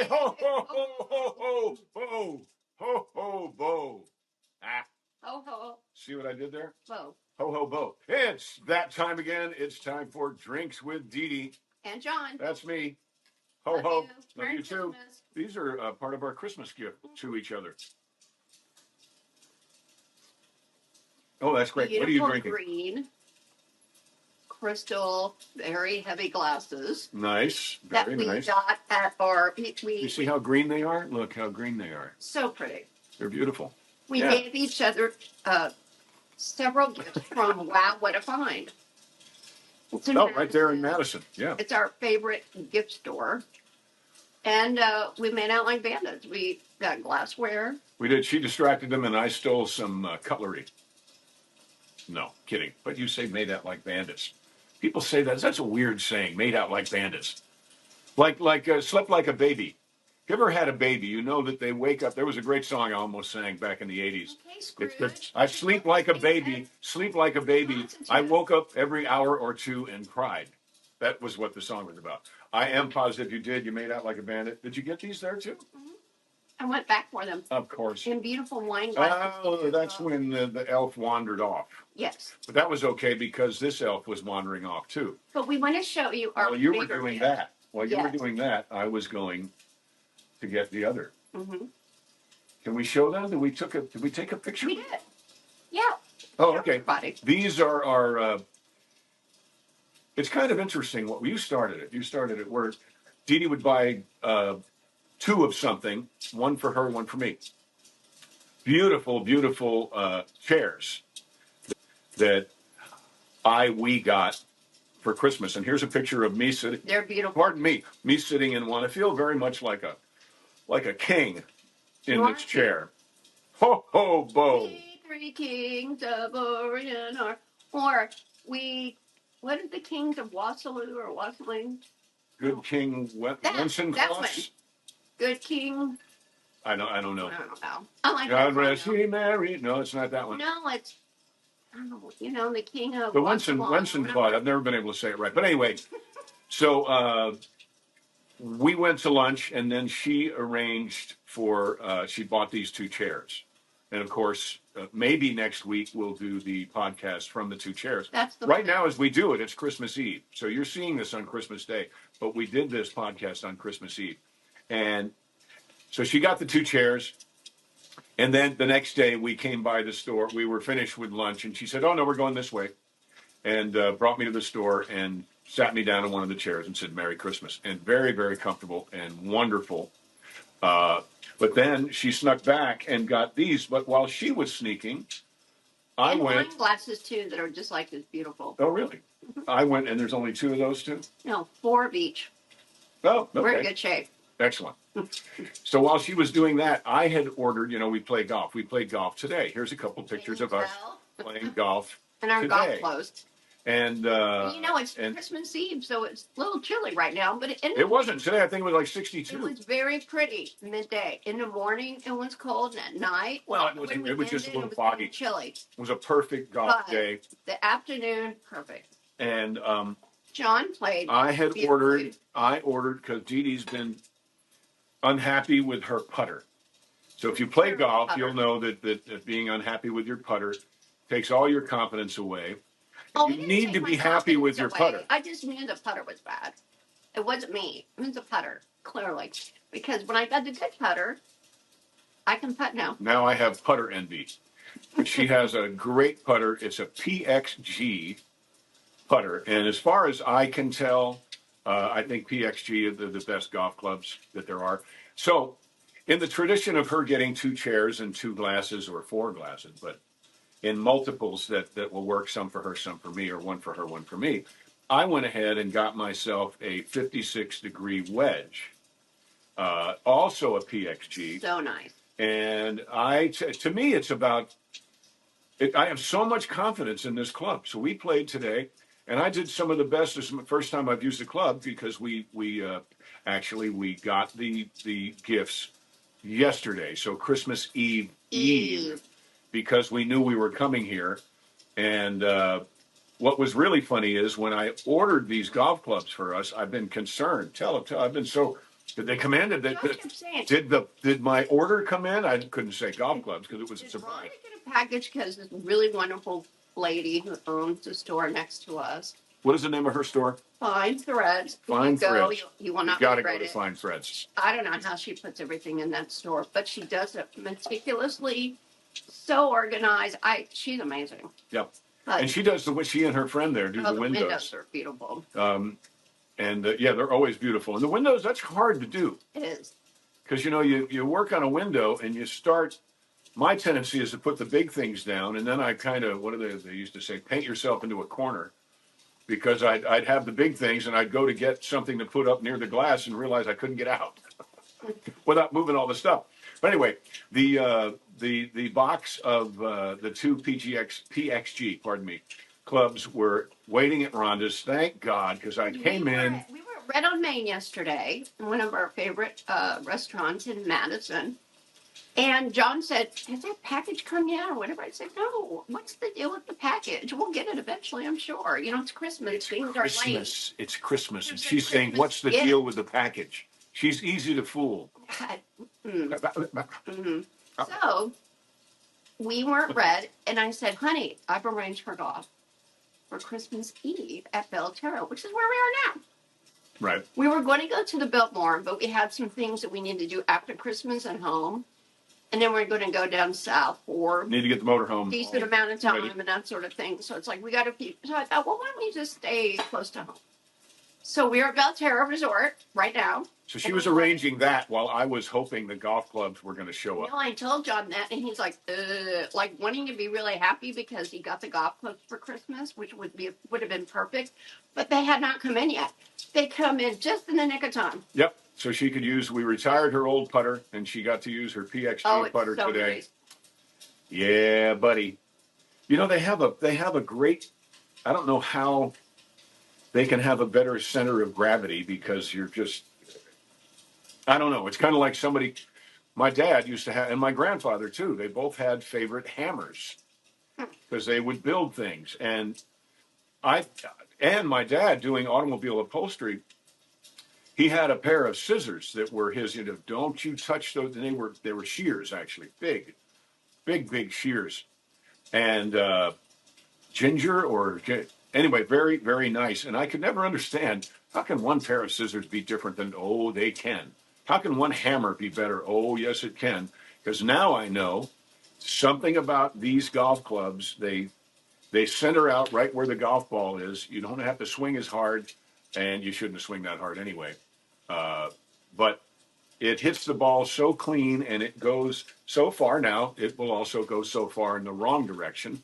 ho, ho, ho, ho, ho, ho, ho, ho, bo. Ah. Ho, ho. See what I did there? Bo. Ho, ho, bo. It's that time again. It's time for Drinks with Dee Dee. And John. That's me. Ho, Love ho. you. Love Merry you too. Christmas. These are part of our Christmas gift to each other. Oh, that's great. Beautiful what are you drinking? Green. Crystal, very heavy glasses. Nice. That Very we nice. got at our. You see how green they are? Look how green they are. So pretty. They're beautiful. We gave each other several gifts from Wow, What a Find. It's right there in Madison. Yeah. It's our favorite gift store. And we made out like bandits. We got glassware. We did. She distracted them, and I stole some cutlery. No, kidding. But you say made out like bandits. People say that. That's a weird saying, made out like bandits. Like slept like a baby. If you ever had a baby, you know that they wake up. There was a great song I almost sang back in the 80s. Okay, Scrooge. I sleep like a baby, sleep like a baby. I woke up every hour or two and cried. That was what the song was about. I am positive you did. You made out like a bandit. Did you get these there, too? Mm-hmm. I went back for them. Of course. In beautiful wine glasses. Oh, that's when the elf wandered off. Yes. But that was okay because this elf was wandering off, too. But we want to show you our Well, you were doing that. While you were Yes. doing that, I was going to get the other. Mm-hmm. Can we show them? Did we take a picture? We did. Yeah. Oh, okay. Everybody. These are our. It's kind of interesting. What you started it. You started it where Dee Dee would buy two of something, one for her, one for me. Beautiful, beautiful chairs that we got for Christmas. And here's a picture of me sitting. They're beautiful. Pardon me sitting in one. I feel very much like a king in this chair. Ho ho bo. We three kings of Orient are, or we. What is the kings of Wassalo or Wassailing? Good King Wenceslas. Good King. I don't know. I don't know. I like God that rest song, ye merry. No, it's not that one. No, it's the king of The Wenceslas. I've never been able to say it right. But anyway, so we went to lunch, and then she arranged for. She bought these two chairs, and of course, maybe next week we'll do the podcast from the two chairs. That's the right now as we do it. It's Christmas Eve, so you're seeing this on Christmas Day, but we did this podcast on Christmas Eve, and so she got the two chairs. And then the next day we came by the store. We were finished with lunch, and she said, "Oh no, we're going this way," and brought me to the store and sat me down in one of the chairs and said, "Merry Christmas," and very, very comfortable and wonderful. But then she snuck back and got these. But while she was sneaking, I went. Wine glasses too that are just like this beautiful. Oh really? Mm-hmm. I went, and there's only two of those two. No, 4 of each. Oh, okay. We're in good shape. Excellent. So while she was doing that, I had ordered, we play golf. We played golf today. Here's a couple pictures of us playing golf and our today. golf clothes. And it's Christmas Eve, so it's a little chilly right now. But it wasn't. Today I think it was like 62. It was very pretty midday. In the morning, it was cold, and at night, well, it was just a little foggy. Chilly. It was a perfect golf day. The afternoon, perfect. And John played. I ordered because Dee Dee's been unhappy with her putter. So if you play golf, you'll know that being unhappy with your putter takes all your confidence away. You need to be happy with your putter. I just knew the putter was bad. It wasn't me. It was the putter, clearly. Because when I got the good putter, I can putt now. Now I have putter envy. But she has a great putter. It's a PXG putter. And as far as I can tell, I think PXG are the best golf clubs that there are. So in the tradition of her getting 2 chairs and 2 glasses or 4 glasses, but in multiples that will work, some for her, some for me, or one for her, one for me, I went ahead and got myself a 56-degree wedge, also a PXG. So nice. And to me, it's about, I have so much confidence in this club. So we played today, and I did some of the best. This is the first time I've used the club because we got the gifts yesterday. So Christmas Eve. Because we knew we were coming here. And what was really funny is when I ordered these golf clubs for us, I've been concerned. I've been so Did they come in? Did my order come in? I couldn't say golf clubs because it was a surprise. Did Rhonda get a package? Because this really wonderful lady who owns the store next to us. What is the name of her store? Fine Threads. Fine Threads. You will not got to regret go to it. Fine Threads. I don't know how she puts everything in that store, but she does it meticulously, so organized. She's amazing. Yep. But, and she does she and her friend there do the windows. The windows are beautiful. Yeah, they're always beautiful. And the windows, that's hard to do. It is. Because, you work on a window and you start, my tendency is to put the big things down. And then I kind of, what do they used to say, paint yourself into a corner. Because I'd have the big things and I'd go to get something to put up near the glass and realize I couldn't get out without moving all the stuff. But anyway, the box of the two PXG, clubs were waiting at Rhonda's. Thank God, because I came in. We were at Red on Main yesterday, one of our favorite restaurants in Madison. And John said, "Has that package come yet?" Or whatever. I said, "No. What's the deal with the package? We'll get it eventually, I'm sure. It's Christmas. Things are late." It's Christmas. And she's saying, "What's the deal with the package?" She's easy to fool. So we weren't Red, and I said, "Honey, I've arranged for golf for Christmas Eve at Belterra, which is where we are now." Right. We were going to go to the Biltmore, but we had some things that we needed to do after Christmas at home. And then we're going to go down south for need to get the motor home. Decent amount of time and that sort of thing. So it's like we got to keep. So I thought, well, why don't we just stay close to home? So we're at Belterra Resort right now. So she was arranging that while I was hoping the golf clubs were going to show up. No, I told John that, and he's like wanting to be really happy because he got the golf clubs for Christmas, which would have been perfect. But they had not come in yet. They come in just in the nick of time. Yep. So she could use. We retired her old putter, and she got to use her PXG putter so today. Nice. Yeah, buddy. They have a great. I don't know how they can have a better center of gravity because you're just. I don't know. It's kind of like somebody. My dad used to have, and my grandfather too. They both had favorite hammers because they would build things, and my dad doing automobile upholstery. He had a pair of scissors that were his. Don't you touch those? And they were shears actually, big shears, and anyway, very very nice. And I could never understand how can one pair of scissors be different than they can. How can one hammer be better? Oh yes, it can. Because now I know something about these golf clubs. They center out right where the golf ball is. You don't have to swing as hard, and you shouldn't swing that hard anyway. But it hits the ball so clean and it goes so far. Now it will also go so far in the wrong direction.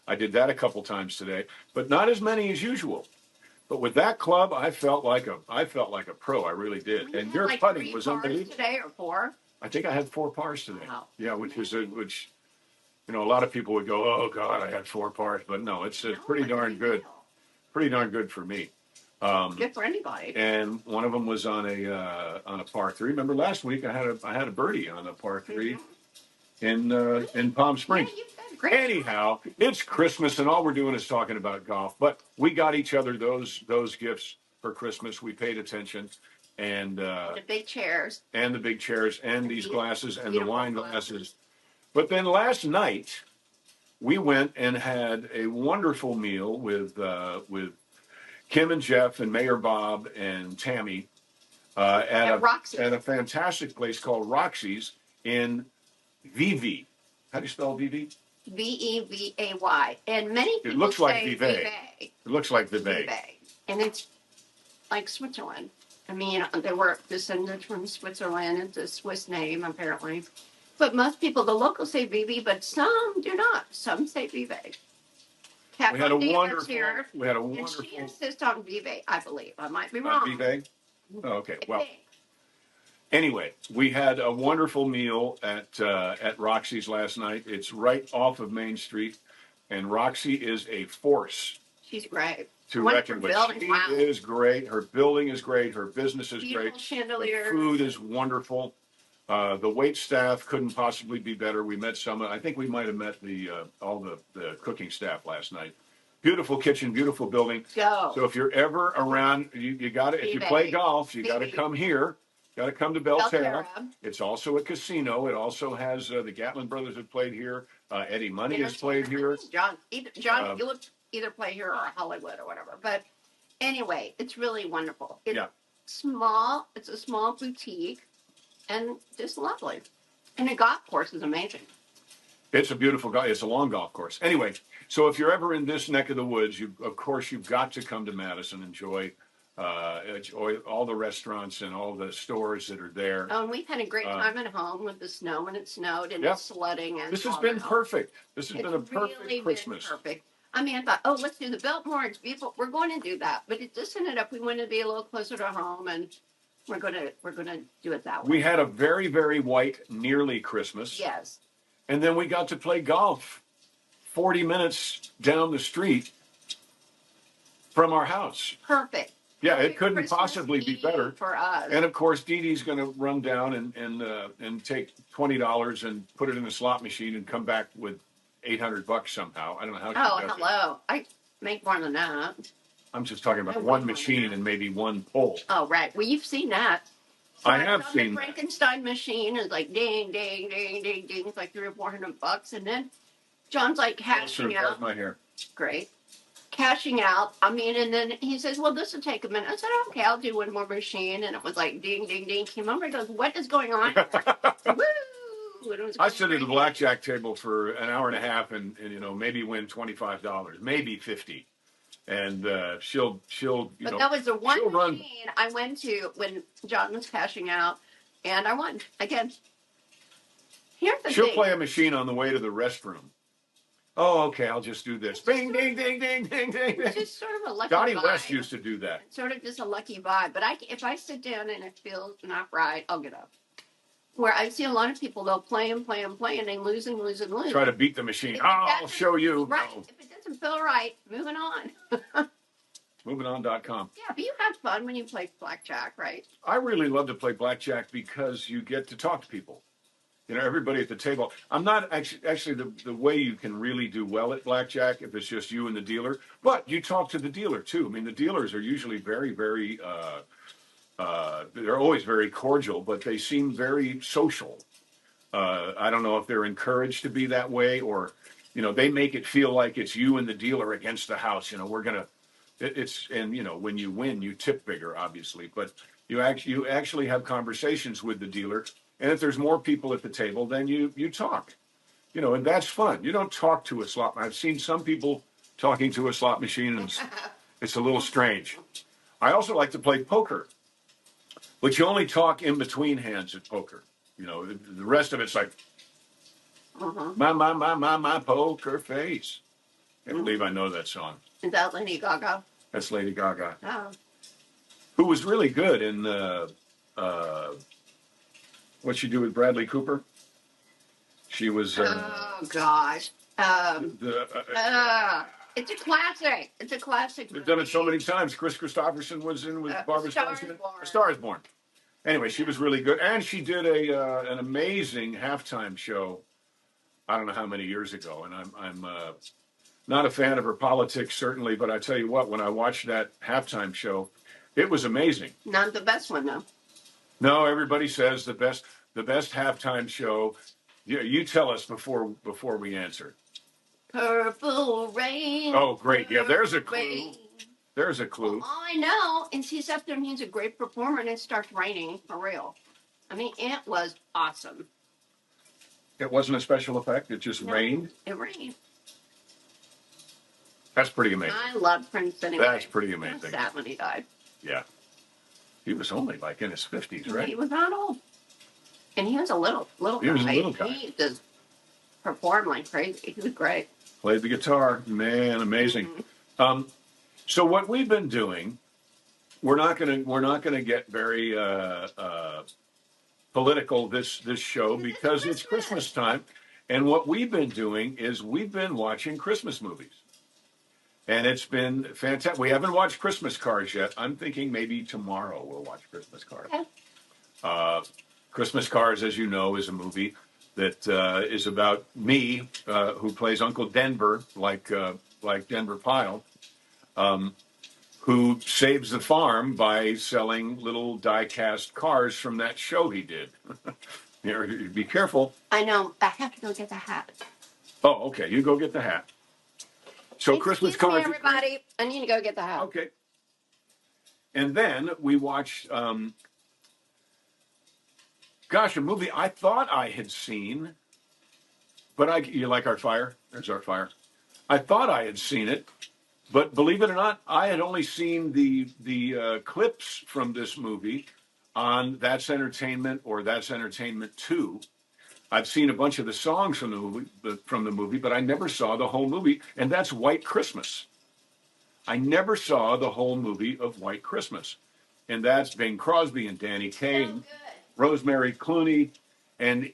I did that a couple times today, but not as many as usual. But with that club, I felt like a pro. I really did. And your putting was unbelievable. Today or 4? I think I had 4 pars today. Wow. Yeah, which a lot of people would go, "Oh God, I had 4 pars," but no, it's pretty darn good. Pretty darn good for me. Good for anybody. And one of them was on a par 3. Remember last week I had a birdie on a par 3 in Palm Springs. Yeah, great. Anyhow, it's Christmas and all we're doing is talking about golf. But we got each other those gifts for Christmas. We paid attention, and the big chairs and these glasses and the wine glasses. But then last night we went and had a wonderful meal with Kim and Jeff and Mayor Bob and Tammy at a fantastic place called Roxy's in VV. How do you spell VV? Vevay. And many people it looks like say Vevay. It looks like Vevay. And it's like Switzerland. I mean, they were descendants from Switzerland. It's a Swiss name, apparently. But most people, the locals say VV, but some do not. Some say Vevay. We had a wonderful. And she insists on Vevay, I believe. I might be wrong. Vevay? Oh, okay. Well, anyway, we had a wonderful meal at Roxy's last night. It's right off of Main Street, and Roxy is a force. She's great. To reckon with. She is great. Her building is great. Her business is Beautiful great. Chandelier. The food is wonderful. The wait staff couldn't possibly be better. We met some. I think we might have met all the cooking staff last night. Beautiful kitchen, beautiful building. Go. So if you're ever around, you got to. If you play golf, you got to come here Got to come to Belterra. Belterra. It's also a casino. It also has the Gatlin brothers have played here. Eddie Money has played here. John, you would either play here or Hollywood or whatever. But anyway, it's really wonderful. It's small. It's a small boutique, and just lovely. And the golf course is amazing. It's a beautiful golf. It's a long golf course. Anyway, so if you're ever in this neck of the woods, of course you've got to come to Madison. Enjoy all the restaurants and all the stores that are there. Oh, and we've had a great time at home with the snow when it snowed and the sledding. And this has been perfect. This has been a perfect really Christmas. Perfect. I mean, I thought, oh, let's do the Biltmore. It's beautiful. We're going to do that, but it just ended up we wanted to be a little closer to home, and we're gonna do it that way. We had a very, very white, nearly Christmas. Yes. And then we got to play golf 40 minutes down the street from our house. Perfect. Yeah, it couldn't possibly be better for us. And of course, Dee Dee's going to run down and take $20 and put it in the slot machine and come back with $800 somehow. I don't know how. Oh, hello! I make more than that. I'm just talking about one machine and maybe one pull. Oh, right. Well, you've seen that. So I have seen the Frankenstein machine is like ding, ding, ding, ding, ding. It's like $300 or $400, and then John's like cashing out. My hair. Great. Cashing out. I mean, and then he says, "Well, this will take a minute." I said, "Okay, I'll do one more machine," and it was like ding, ding, ding. He came over and goes, "What is going on?" Woo! I sit at the blackjack table for an hour and a half, and maybe win $25, maybe $50. And she'll But that was the one machine I went to when John was cashing out, and I won again. Here's the thing. She'll play a machine on the way to the restroom. Oh, okay, I'll just do this. Bing, ding, ding, ding, ding, ding. It's just sort of a lucky Donnie vibe. West used to do that. It's sort of just a lucky vibe. But if I sit down and it feels not right, I'll get up. Where I see a lot of people, they'll play and play and play, and they lose and lose and lose. Try to beat the machine. I'll show you. Right. No. If it doesn't feel right, moving on. MovingOn.com. Yeah, but you have fun when you play blackjack, right? I really love to play blackjack because you get to talk to people. Everybody at the table. I'm not actually the way you can really do well at blackjack if it's just you and the dealer, but you talk to the dealer too. I mean, the dealers are usually very, very, they're always very cordial, but they seem very social. I don't know if they're encouraged to be that way or, they make it feel like it's you and the dealer against the house. We're going to, when you win, you tip bigger, obviously, but you actually have conversations with the dealer. And if there's more people at the table, then you talk, and that's fun. You don't talk to a slot. I've seen some people talking to a slot machine, and it's a little strange. I also like to play poker, but you only talk in between hands at poker. The rest of it's like, my poker face. I believe I know that song. Is that Lady Gaga? That's Lady Gaga. Oh. Who was really good in What'd she do with Bradley Cooper? She was. Oh gosh. It's a classic. It's a classic. They've done it so many times. Chris Christopherson was in with Barbra Streisand. A Star is Born. Anyway, she was really good, and she did an amazing halftime show. I don't know how many years ago, and I'm not a fan of her politics certainly, but I tell you what, when I watched that halftime show, it was amazing. Not the best one though. No, everybody says the best halftime show. You tell us before we answer. Purple rain. Oh, great! Yeah, there's a clue. Rain. There's a clue. Well, I know, and he's up there and he's a great performer, and it starts raining for real. I mean, it was awesome. It wasn't a special effect. It just rained. It rained. That's pretty amazing. I love Prince anyway. That's pretty amazing. I was sad when he died. Yeah. He was only like in his 50s, right? He was not old. And he was a little guy. He was a little guy. He just performed like crazy. He was great. Played the guitar. Man, amazing. Mm-hmm. So what we've been doing, we're not gonna get very political this show because it's Christmas time. And what we've been doing is we've been watching Christmas movies. And it's been fantastic. We haven't watched Christmas Cards yet. I'm thinking maybe tomorrow we'll watch Christmas Cards. Okay. Christmas Cards, as you know, is a movie that is about me, who plays Uncle Denver, like Denver Pyle, who saves the farm by selling little die-cast cars from that show he did. Be careful. I know. I have to go get the hat. Oh, okay. You go get the hat. So Christmas Excuse me, cards. everybody. I need to go get the hat. Okay. And then we watched, a movie I thought I had seen, but you like our fire? There's our fire. I thought I had seen it, but believe it or not, I had only seen the clips from this movie on That's Entertainment or That's Entertainment 2. I've seen a bunch of the songs from the movie, but I never saw the whole movie, and that's White Christmas. I never saw the whole movie of White Christmas, and that's Bing Crosby and Danny Kaye, and Rosemary Clooney, and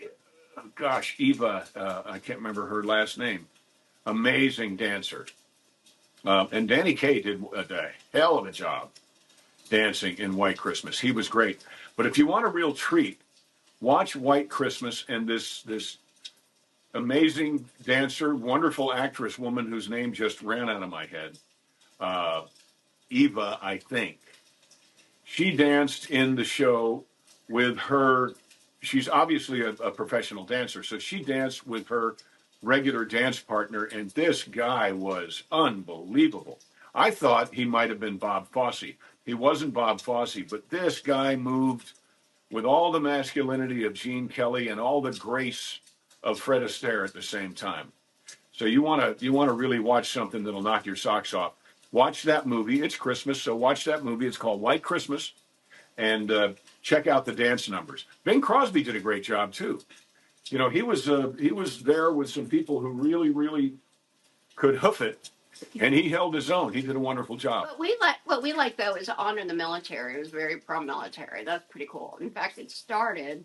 Eva. I can't remember her last name. Amazing dancer, and Danny Kaye did a hell of a job dancing in White Christmas. He was great. But if you want a real treat, watch White Christmas and this amazing dancer, wonderful actress woman whose name just ran out of my head, Eva, I think. She danced in the show with her. She's obviously a professional dancer, so she danced with her regular dance partner, and this guy was unbelievable. I thought he might have been Bob Fosse. He wasn't Bob Fosse, but this guy moved with all the masculinity of Gene Kelly and all the grace of Fred Astaire at the same time. So you want to really watch something that'll knock your socks off. Watch that movie. It's Christmas, so watch that movie. It's called White Christmas, and check out the dance numbers. Bing Crosby did a great job too. You know, he was there with some people who really, really could hoof it, and he held his own. He did a wonderful job. What we like though is honor the military. It was very pro-military. That's pretty cool. In fact, it started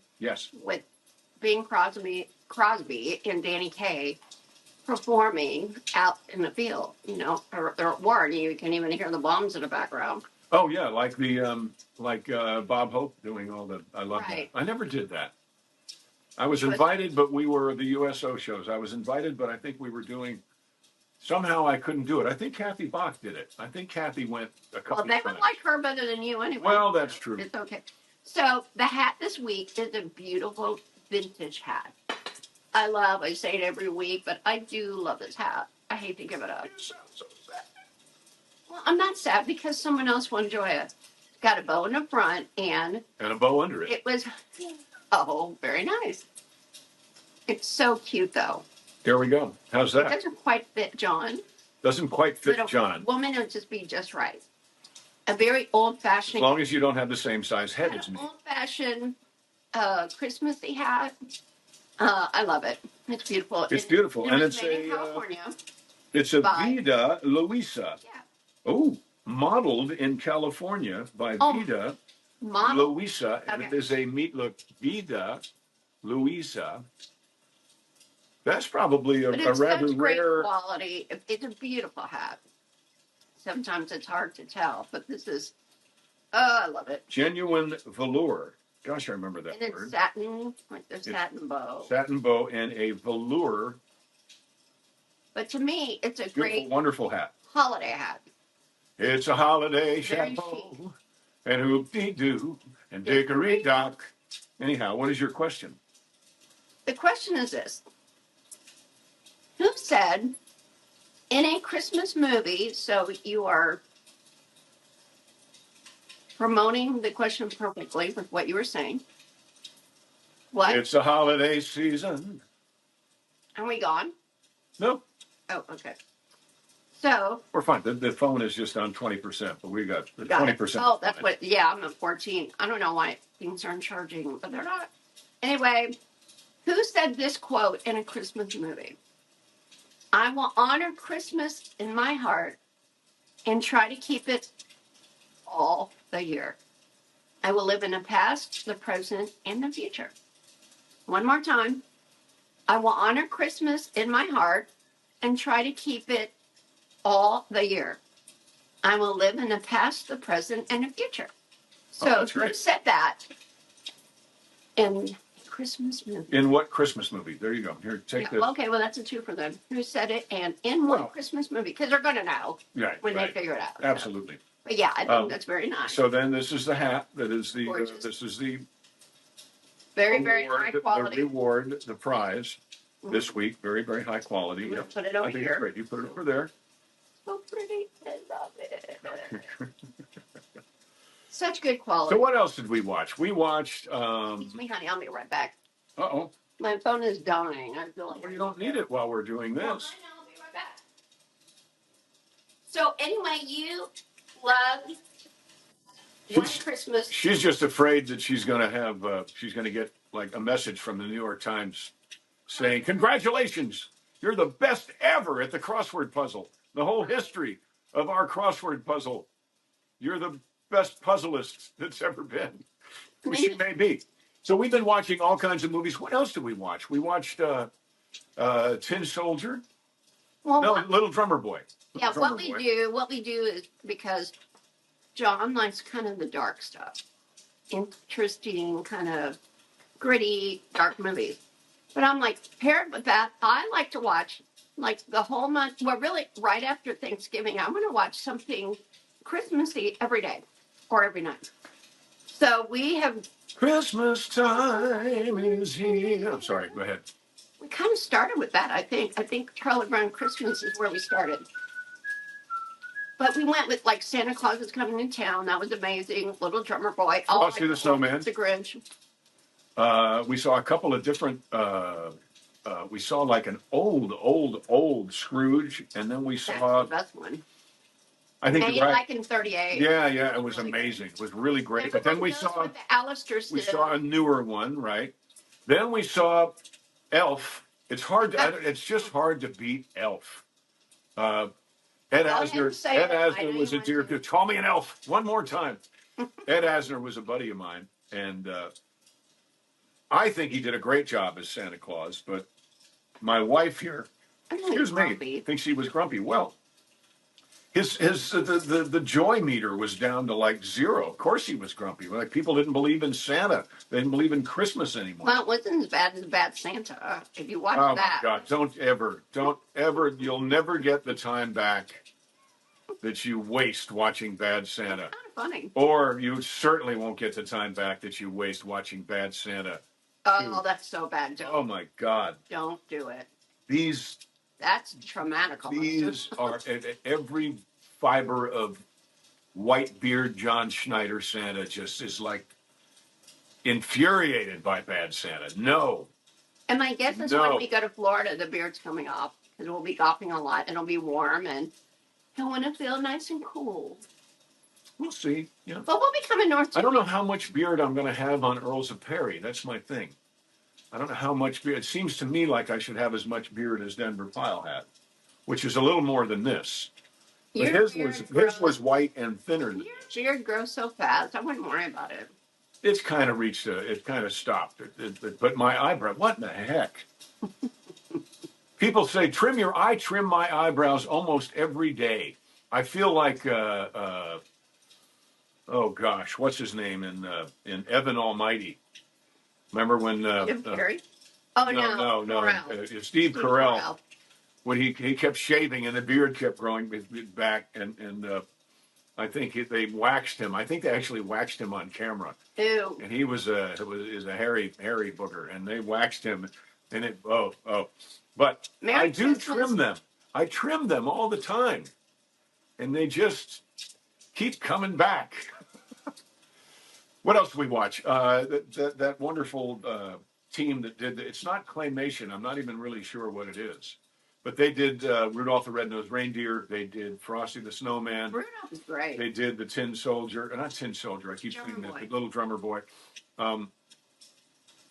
with Bing Crosby and Danny Kaye performing out in the field. You know, they're at war, and you can even hear the bombs in the background. Oh yeah, like Bob Hope doing all the. I love Right. that. I never did that. I was invited, but we were the USO shows. I was invited, but I think we were doing. Somehow I couldn't do it. I think Kathy Bach did it. I think Kathy went a couple. Well, they would like her better than you anyway. Well, that's true. It's okay. So the hat this week is a beautiful vintage hat. I say it every week, but I do love this hat. I hate to give it up. You sound so sad. Well, I'm not sad because someone else will enjoy it. It's got a bow in the front and a bow under it. It was, very nice. It's so cute, though. There we go. How's that? It doesn't quite fit John. Doesn't quite fit John. Woman would just be just right. A very old-fashioned. As long as you don't have the same size head as me. Old-fashioned Christmassy hat. I love it. It's beautiful. It's beautiful, and it's made in California. It's a Vida Luisa. Yeah. Oh, modeled in California by Vida Luisa, and it is a Vida Luisa. That's probably a rather rare quality. It's a beautiful hat. Sometimes it's hard to tell, but this is. I love it. Genuine velour. Gosh, I remember that word. And it's satin, like the satin bow. Satin bow and a velour. But to me, it's a great, wonderful hat. Holiday hat. It's a holiday chapeau and hoop-dee-doo and dickory-dock. Anyhow, what is your question? The question is this. Who said in a Christmas movie, so you are promoting the question perfectly with what you were saying. What? It's a holiday season. Are we gone? No. Oh, okay. So. We're fine. The phone is just on 20%, but we got 20%. Oh, that's what, yeah, I'm at 14. I don't know why things aren't charging, but they're not. Anyway, who said this quote in a Christmas movie? I will honor Christmas in my heart and try to keep it all the year. I will live in the past, the present, and the future. One more time. I will honor Christmas in my heart and try to keep it all the year. I will live in the past, the present, and the future. So who said that in Christmas movie? In what Christmas movie? There you go. Here, take this. Okay, well, that's a two for them. Who said it and in what Christmas movie? Because they're going to know when they figure it out. Absolutely. But yeah, I think that's very nice. So then this is the hat. That is the Gorgeous. this is the Very, very award, high quality. the reward, the prize this week. Very, very high quality. I'm gonna put it over I think here. it's great. You put it over there. So pretty. I love it. Such good quality. So what else did we watch? We watched. Excuse me, honey. I'll be right back. Uh-oh. My phone is dying. I feel like Well, you don't need it while we're doing this. Well, I know. I'll be right back. So anyway, you love one Christmas. She's just afraid that she's going to have. She's going to get like a message from the New York Times saying, "Congratulations, you're the best ever at the crossword puzzle. The whole history of our crossword puzzle. You're the best puzzleist that's ever been." Which she may be. So we've been watching all kinds of movies. What else did we watch? We watched Tin Soldier. Well, No, Little Drummer Boy. Yeah, what we do is because John likes kind of the dark stuff, interesting, kind of gritty, dark movies. But I'm like, paired with that, I like to watch like the whole month. Well, really, right after Thanksgiving, I'm going to watch something Christmassy every day or every night. So we have. Christmas time is here. I'm sorry, go ahead. We kind of started with that, I think. I think Charlie Brown Christmas is where we started. But we went with like Santa Claus is Coming to Town. That was amazing. Little Drummer Boy. Frosty the Snowman. The Grinch. We saw a couple of different. We saw like an old Scrooge, and then we saw. That's the best one. I think you're right. Like in 38. Yeah, it was really amazing. It was really great. But then we saw a newer one, right? Then we saw Elf. It's hard. It's just hard to beat Elf. Ed Asner was a dear. Call me an elf one more time. Ed Asner was a buddy of mine, and I think he did a great job as Santa Claus. But my wife here, excuse me, thinks he was grumpy. Well, the joy meter was down to like 0. Of course he was grumpy. Like people didn't believe in Santa. They didn't believe in Christmas anymore. Well, it wasn't as bad as Bad Santa. If you watch that. Oh my God! Don't ever. You'll never get the time back that you waste watching Bad Santa. It's kind of funny. Or you certainly won't get the time back that you waste watching Bad Santa. Oh, that's so bad. Oh my God! Don't do it. That's traumatic. These are every fiber of white beard John Schneider Santa just is like infuriated by Bad Santa. No. And my guess is when we go to Florida, the beard's coming off because we'll be golfing a lot. It'll be warm and he'll want to feel nice and cool. We'll see. Yeah. But we'll be coming north. I don't know how much beard I'm going to have on Earls of Perry. That's my thing. I don't know how much beard. It seems to me like I should have as much beard as Denver Pyle had, which is a little more than this. But his was white and thinner than this. Your beard grows so fast. I wouldn't worry about it. It's kind of it kind of stopped. But my eyebrow, what in the heck? People say, I trim my eyebrows almost every day. I feel like, oh gosh, what's his name in Evan Almighty? Remember when? Jim Carrey? Oh, no. Steve Carell. When he kept shaving and the beard kept growing back, and I think they waxed him. I think they actually waxed him on camera. Ew. And he was a hairy booger, and they waxed him, and it But I do trim them. I trim them all the time, and they just keep coming back. What else do we watch? That wonderful team that did it's not claymation. I'm not even really sure what it is. But they did Rudolph the Red-Nosed Reindeer. They did Frosty the Snowman. Rudolph is great. They did the Tin Soldier. Not Tin Soldier. I keep saying that. The Little Drummer Boy. And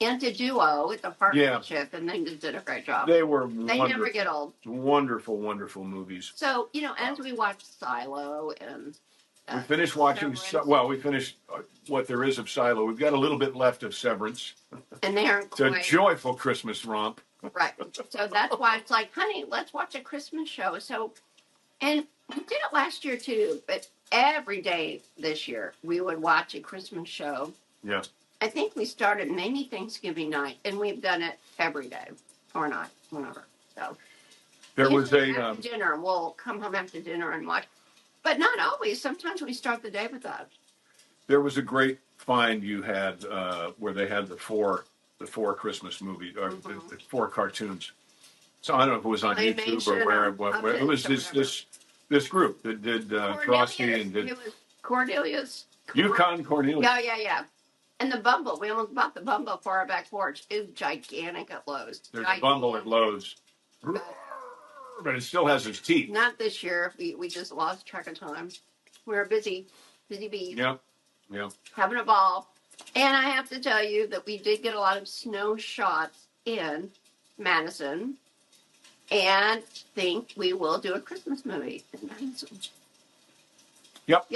a duo with a partnership, and they just did a great job. They never get old. Wonderful, wonderful movies. So, as we watch Silo and... we finished watching... we finished what there is of Silo. We've got a little bit left of Severance. And they aren't It's a joyful Christmas romp. Right. So that's why it's like, honey, let's watch a Christmas show. And we did it last year too, but every day this year we would watch a Christmas show. Yeah. I think we started maybe Thanksgiving night, and we've done it every day or not, whenever. So there was after dinner. We'll come home after dinner and watch. But not always. Sometimes we start the day with that. There was a great find you had where they had the four Christmas movies or the four cartoons. So I don't know if it was on YouTube or where it was this group that did Frosty and did it was Cornelius. Yukon Cornelius. Yeah. And the Bumble. We almost bought the Bumble for our back porch. It was gigantic at Lowe's. There's a Bumble at Lowe's. But it still has its teeth. Not this year. We just lost track of time. We were busy bees. Yep. Having a ball. And I have to tell you that we did get a lot of snow shots in Madison. And think we will do a Christmas movie in Madison. Yep.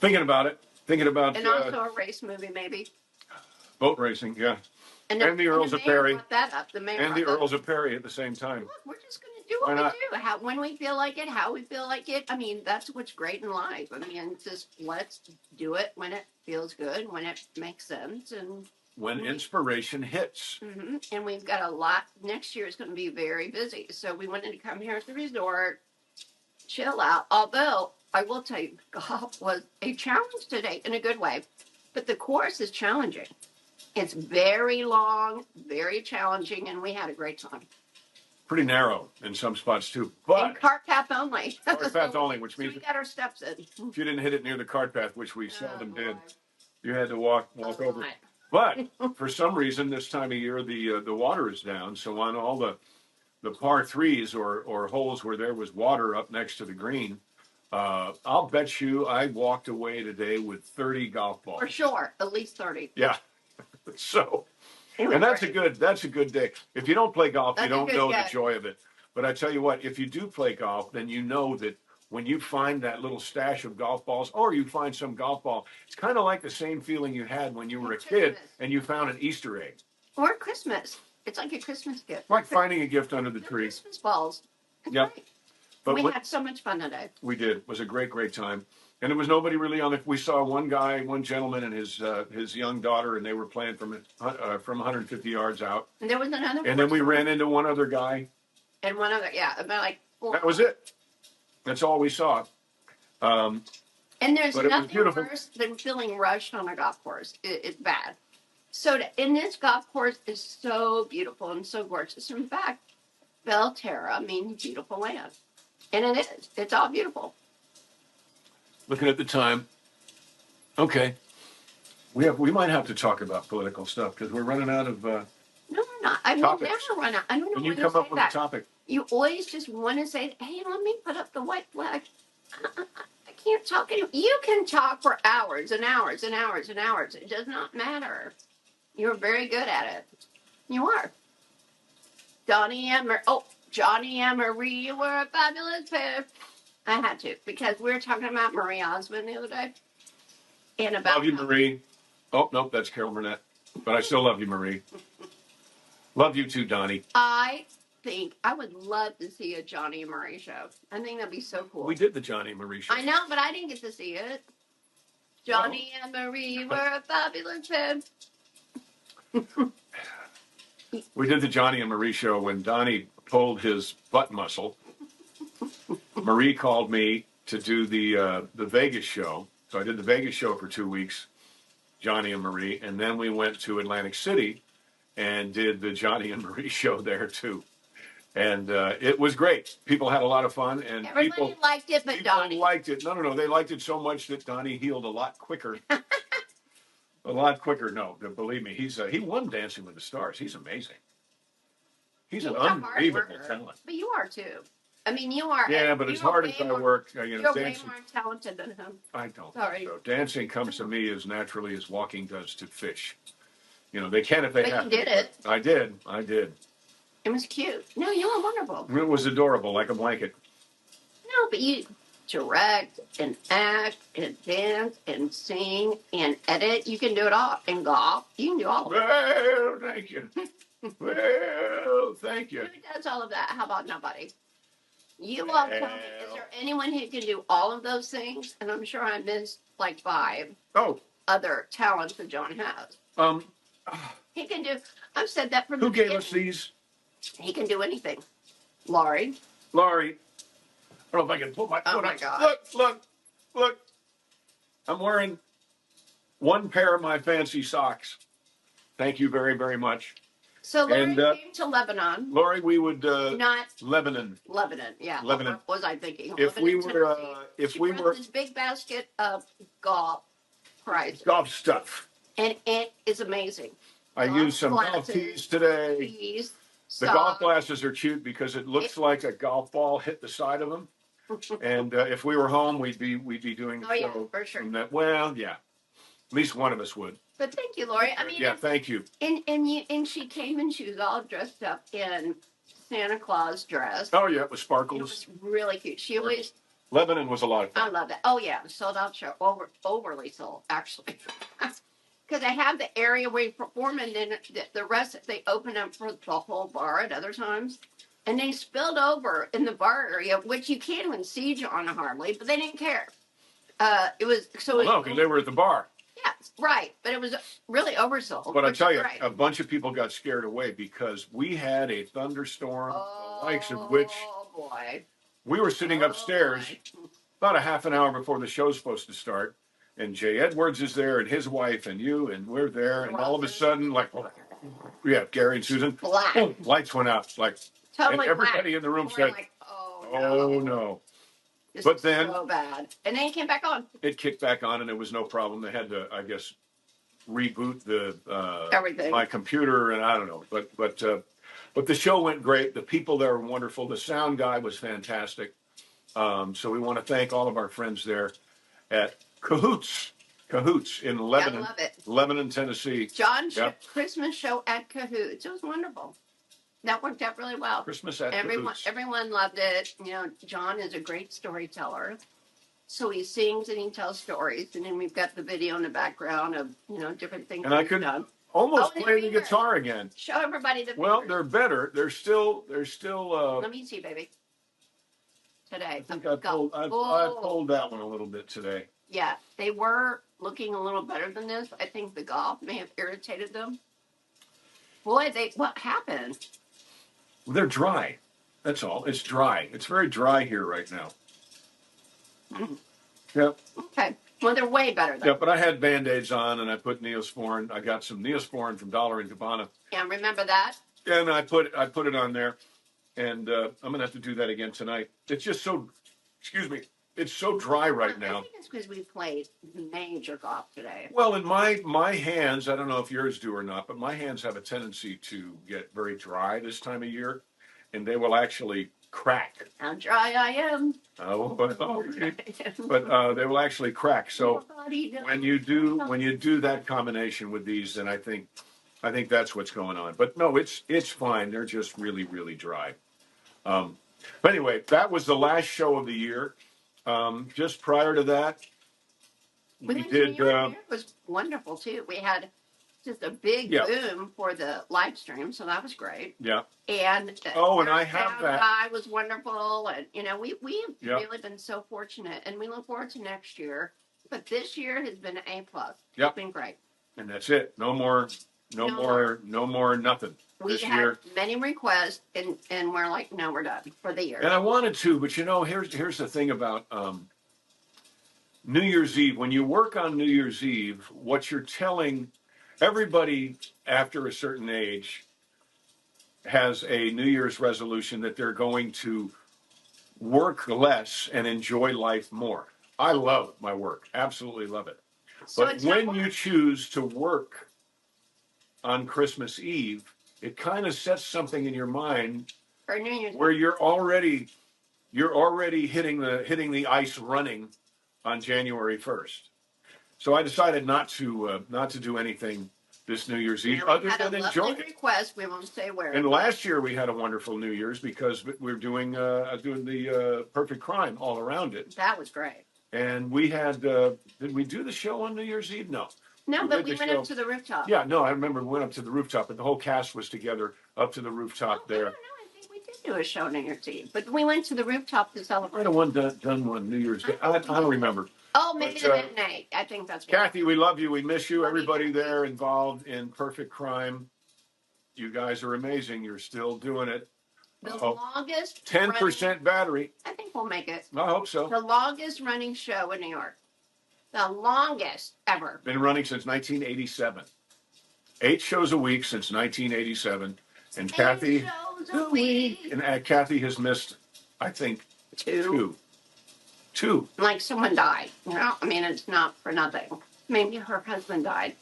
Thinking about it. And also a race movie, maybe. Boat racing, yeah. And the Earls of Perry. And the Earls of Perry at the same time. Look, we're just going to do what we do. When we feel like it, how we feel like it. I mean, that's what's great in life. I mean, just let's do it when it feels good, when it makes sense. And when inspiration hits. Mm-hmm. And we've got a lot. Next year is going to be very busy. So we wanted to come here at the resort, chill out. Although, I will tell you, golf was a challenge today in a good way. But the course is challenging. It's very long, very challenging, and we had a great time. Pretty narrow in some spots, too. But and cart path only. Cart path only, which means we got our steps in. If you didn't hit it near the cart path, which we seldom did, you had to walk over. Right. But for some reason, this time of year, the water is down. So on all the par threes or holes where there was water up next to the green, I'll bet you I walked away today with 30 golf balls. For sure, at least 30. Yeah. So, and that's a good day. If you don't play golf, you don't know the joy of it. But I tell you what, if you do play golf, then you know that when you find that little stash of golf balls, or you find some golf ball, it's kind of like the same feeling you had when you were a kid and you found an Easter egg. Or Christmas. It's like a Christmas gift. Like finding a gift under the tree. Christmas balls. Yep. Right. But we had so much fun today. We did. It was a great time. And there was nobody really on it. We saw one gentleman and his young daughter, and they were playing from 150 yards out. And there was another. And then we ran into one other guy. And one other, about like 4. That was it. That's all we saw. And there's nothing worse than feeling rushed on a golf course. It's bad. So, and this golf course is so beautiful and so gorgeous. In fact, Belterra means beautiful land. And it is. It's all beautiful. Looking at the time. Okay. We might have to talk about political stuff because we're running out of No, we're not. I will never run out. I don't know when you come up with a topic. You always just want to say, hey, let me put up the white flag. I can't talk anymore. You can talk for hours and hours and hours and hours. It does not matter. You're very good at it. You are. Johnny and Marie were a fabulous pair. I had to, because we were talking about Marie Osmond the other day. And about love you, Marie. Oh, nope, that's Carol Burnett. But I still love you, Marie. Love you too, Donnie. I think I would love to see a Johnny and Marie show. I think that'd be so cool. We did the Johnny and Marie show. I know, but I didn't get to see it. Johnny and Marie were a fabulous pair. We did the Johnny and Marie show when Donnie pulled his butt muscle. Marie called me to do the Vegas show. So I did the Vegas show for 2 weeks, Johnny and Marie. And then we went to Atlantic City and did the Johnny and Marie show there too. And it was great. People had a lot of fun. And everybody liked it, but Donnie liked it. No. They liked it so much that Donnie healed a lot quicker. A lot quicker. No, believe me. He won Dancing with the Stars. He's amazing. He's an unbelievable talent. But you are too. I mean, you are. Yeah, but as hard as I work, you're dancing, way more talented than him. I don't think so. Dancing comes to me as naturally as walking does to fish. They can if they have to. But you did it. I did. It was cute. No, you were wonderful. It was adorable, like a blanket. No, but you direct and act and dance and sing and edit. You can do it all. And golf. You can do all of it. Well, thank you. Well, thank you. Who does all of that? How about nobody? You all tell me, is there anyone who can do all of those things? And I'm sure I missed like 5 other talents that John has. He can do, I've said that from the beginning. Who gave us these? He can do anything. Laurie. I don't know if I can pull my foot Oh my up. God. Look. I'm wearing one pair of my fancy socks. Thank you very, very much. So Lori And, came to Lebanon. Lori, we would Not Lebanon. yeah. Lebanon. What was I thinking? If Lebanon, we were, Tennessee. She brought this big basket of golf prizes. Golf stuff. And it is amazing. I used some golf tees today. The golf glasses are cute because it looks like a golf ball hit the side of them. And if we were home, we'd be doing a show. Yeah, for sure. From that. Well, yeah, at least one of us would. But thank you, Lori. I mean, yeah, thank you. And she came and she was all dressed up in Santa Claus dress. Oh yeah, it was sparkles. It was really cute. She always. Lebanon was a lot of fun. I love that. Oh yeah, sold out show. Overly sold, actually. Because I have the area where you perform, and then the rest they open up for the whole bar at other times. And they spilled over in the bar area, which you can't even see John hardly, but they didn't care. It was so. No, because they were at the bar. Yeah, right. But it was really oversold. But I tell you, a bunch of people got scared away because we had a thunderstorm, the likes of which we were sitting upstairs about a half an hour before the show's supposed to start. And Jay Edwards is there, and his wife, and you, and we're there. And all of a sudden, like, yeah, Gary and Susan, boom, lights went out. Like, totally, and everybody in the room said, like, "Oh no!" This but then so bad, and then it came back on. It kicked back on, and it was no problem. They had to, I guess, reboot the everything, my computer, and I don't know. But the show went great. The people there were wonderful. The sound guy was fantastic. So we want to thank all of our friends there at Cahoots in Lebanon, I love it. Lebanon, Tennessee. John's Christmas show at Cahoots. It was wonderful. That worked out really well. Christmas at Cahoots. Everyone loved it. You know, John is a great storyteller. So he sings and he tells stories, and then we've got the video in the background of, you know, different things. And I could almost play the guitar again. Show everybody the. Well, they're better. They're still. Let me see, baby. Today. I think I pulled that one a little bit today. Yeah, they were looking a little better than this. I think the golf may have irritated them. Boy, what happened? Well, they're dry. That's all. It's dry. It's very dry here right now. Mm. Yep. Okay. Well, they're way better. Yeah, but I had Band-Aids on, and I put Neosporin. I got some Neosporin from Dollar & Gabbana. Yeah, remember that? And I put it on there, and I'm going to have to do that again tonight. It's just so, excuse me, it's so dry right now. I think it's because we played major golf today. Well, in my hands, I don't know if yours do or not, but my hands have a tendency to get very dry this time of year, and they will actually crack. How dry I am. Oh, but they will actually crack. So when you do that combination with these, then I think that's what's going on. But no, it's fine. They're just really, really dry. But anyway, that was the last show of the year. Just prior to that, we did. It was wonderful too. We had just a big boom for the live stream, so that was great. Yeah. And and I have that. Guy was wonderful, and you know we've really been so fortunate, and we look forward to next year. But this year has been an A+. Yep. It's been great. And that's it. No more nothing. We had many requests, and we're like, no, we're done for the year. And I wanted to, but you know, here's the thing about New Year's Eve. When you work on New Year's Eve, what you're telling everybody after a certain age has a New Year's resolution that they're going to work less and enjoy life more. I love my work. Absolutely love it. So but when you choose to work on Christmas Eve, it kind of sets something in your mind for New Year's where you're already hitting the ice running on January 1st. So I decided not to do anything this New Year's Eve other than enjoy it. Request, we won't say where. And last year we had a wonderful New Year's because we're doing the Perfect Crime all around it. That was great. And we had did we do the show on New Year's Eve? No. No, but we went up to the rooftop. Yeah, no, I remember we went up to the rooftop, and the whole cast was together up to the rooftop there. No, I think we did do a show New Year's Eve, but we went to the rooftop to celebrate. I might have done one New Year's Day. I don't remember. Oh, maybe the midnight. I think that's what Kathy, we love you. We miss you. Everybody there involved in Perfect Crime. You guys are amazing. You're still doing it. The longest 10% battery. I think we'll make it. I hope so. The longest running show in New York. The longest ever. Been running since 1987. 8 shows a week since 1987. And Kathy, 8 shows a week. And Kathy has missed, I think, two. Like someone died. You know, I mean, it's not for nothing. Maybe her husband died.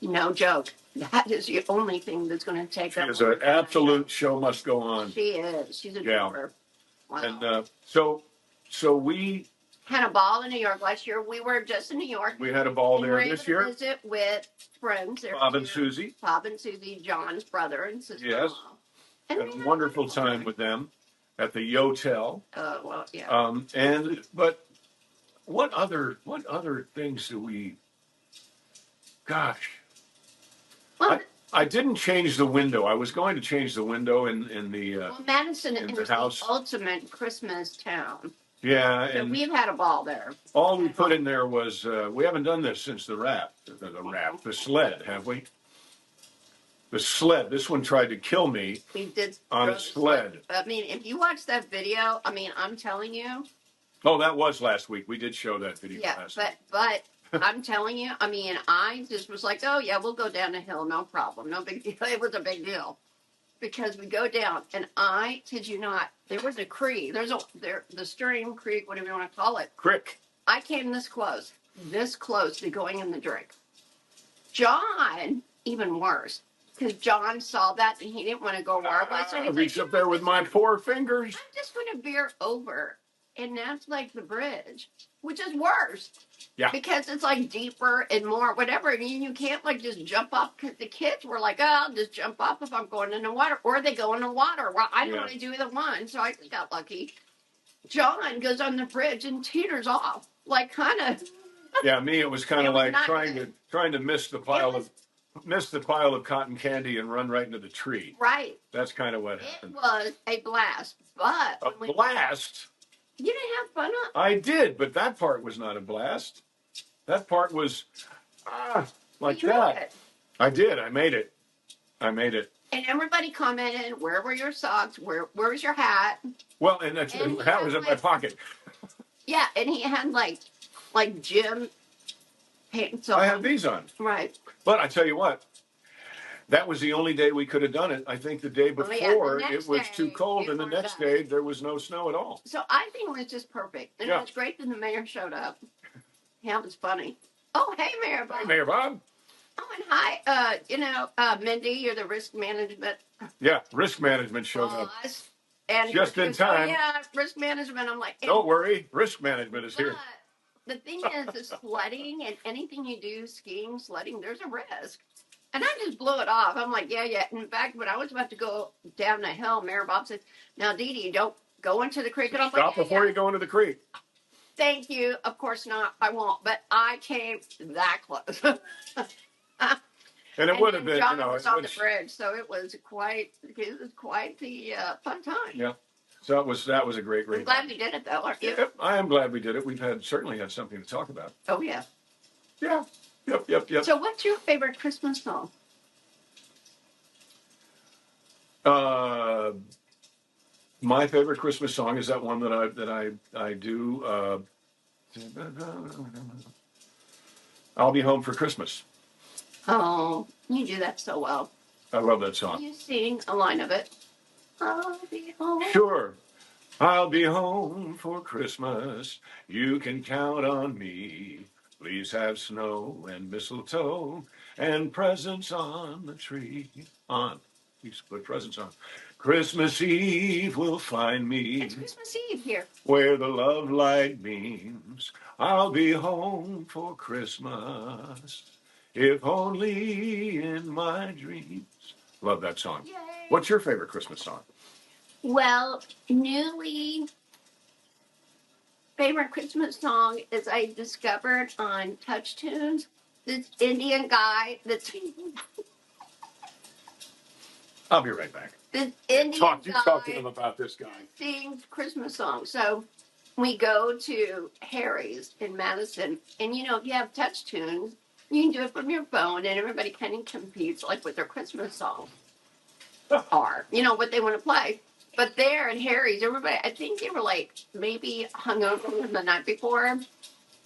No joke. That is the only thing that's going to take up. She is an absolute show must go on. She is. She's a trooper. Wow. And so we had a ball in New York last year. We were just in New York. We had a ball there this year. Visit with friends. Bob and Susie. Bob and Susie, John's brother and sister. Yes. And had a wonderful time with them at the Yotel. Oh well, yeah. But what other things do we? Gosh. Well, I didn't change the window. I was going to change the window in the Madison in is the house. The ultimate Christmas town. Yeah, so and we've had a ball there. All we put in there was we haven't done this since the sled, have we? The sled. This one tried to kill me. We did on a sled. I mean, if you watch that video, I mean, I'm telling you. Oh, that was last week. We did show that video. Yeah, but I'm telling you, I mean, I just was like, oh yeah, we'll go down the hill, no problem, no big deal. It was a big deal because we go down, and I kid you not, there was a creek. The stream, creek, whatever you want to call it. Crick. I came this close to going in the drink. John, even worse, because John saw that and he didn't want to go where I reached up there with my 4 fingers. I'm just going to veer over, and that's like the bridge, which is worse. Yeah. Because it's like deeper and more whatever, and you can't like just jump up. Because the kids were like, "Oh, I'll just jump up if I'm going in the water," or they go in the water. Well, I didn't want to do either one, so I just got lucky. John goes on the bridge and teeters off, like kind of. Yeah, me. It was kind of like trying to miss the pile of cotton candy and run right into the tree. Right. That's kind of what happened. It was a blast, but blast. You didn't have fun. I did, but that part was not a blast. That part was like that. I did. I made it. And everybody commented, "Where were your socks? Where's your hat?" Well, and the hat was in my pocket. Yeah, and he had like gym pants on. I have these on. Right. But I tell you what, that was the only day we could have done it. I think the day before it was too cold, and the next day there was no snow at all. So I think it was just perfect. And it was great that the mayor showed up. Yeah, it was funny. Oh, hey, Mayor Bob. Hey, Mayor Bob. Oh, and hi, Mindy, you're the risk management. Yeah, risk management showed up. And just in time. Yeah, risk management. I'm like, don't worry, risk management is here. The thing is sledding and anything you do, skiing, sledding, there's a risk. And I just blew it off. I'm like, yeah. In fact, when I was about to go down the hill, Mayor Bob said, "Now, Dee Dee, don't go into the creek." And I'm Stop like, before you go into the creek. Thank you. Of course not. I won't. But I came that close. And it would have been, John was on the bridge, so it was quite the fun time. Yeah. So that was a great race. I'm glad we did it, though, aren't you? Yep, I am glad we did it. We've certainly had something to talk about. Oh yeah. Yeah. Yep. So, what's your favorite Christmas song? My favorite Christmas song is that one that I do. I'll Be Home for Christmas. Oh, you do that so well. I love that song. Can you sing a line of it? I'll be home. Sure. I'll be home for Christmas. You can count on me. Please have snow and mistletoe and presents on the tree. Please put presents on. Christmas Eve will find me. It's Christmas Eve here. Where the love light beams. I'll be home for Christmas. If only in my dreams. Love that song. Yay. What's your favorite Christmas song? Well, newly favorite Christmas song is I discovered on Touch Tunes. This Indian guy that's... I'll be right back. This Indian guy... You talk to them about this guy. Sings Christmas songs. So we go to Harry's in Madison, and if you have Touch Tunes, you can do it from your phone, and everybody kind of competes like with their Christmas song. Or, what they want to play. But there in Harry's, everybody, I think they were like maybe hungover from the night before, and